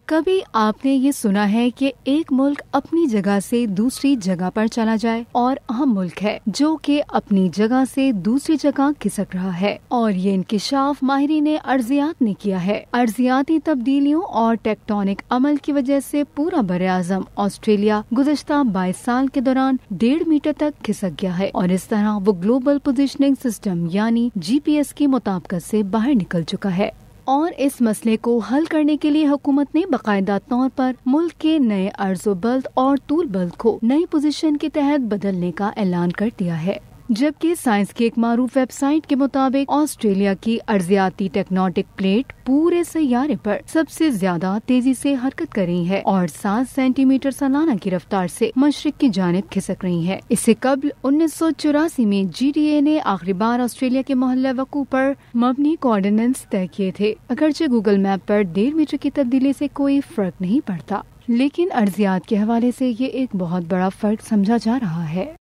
کبھی آپ نے یہ سنا ہے کہ ایک ملک اپنی جگہ سے دوسری جگہ پر چلا جائے اور اہم ملک ہے جو کہ اپنی جگہ سے دوسری جگہ کھسک رہا ہے، اور یہ انکشاف ماہرین ارضیات نے کیا ہے۔ ارضیاتی تبدیلیوں اور ٹیکٹونک عمل کی وجہ سے پورا براعظم آسٹریلیا گزشتہ 22 سال کے دوران 1.5 میٹر تک کھسک گیا ہے، اور اس طرح وہ گلوبل پوزیشننگ سسٹم یعنی GPS کی مطابقت سے باہر نکل چکا ہے۔ اور اس مسئلے کو حل کرنے کے لیے حکومت نے باقاعدہ طور پر ملک کے نئے عرض و بلد اور طول بلد کو نئی پوزیشن کے تحت بدلنے کا اعلان کر دیا ہے، جبکہ سائنس کی ایک معروف ویب سائٹ کے مطابق آسٹریلیا کی ارضیاتی ٹیکٹونک پلیٹ پورے سیارے پر سب سے زیادہ تیزی سے حرکت کر رہی ہے اور 7 سینٹی میٹر سالانہ کی رفتار سے مشرق کی جانب کھسک رہی ہے۔ اس سے قبل 1984 میں GDA نے آخری بار آسٹریلیا کے محلہ وقوع پر مبنی کوآرڈینیٹس طے کیے تھے، اگرچہ گوگل میپ پر 1.5 میٹر کی تبدیلی سے کوئی فرق نہیں پڑتا، لیکن ارضیات کے حوالے سے یہ ایک بہت بڑا فرق سمجھا جا رہا ہے۔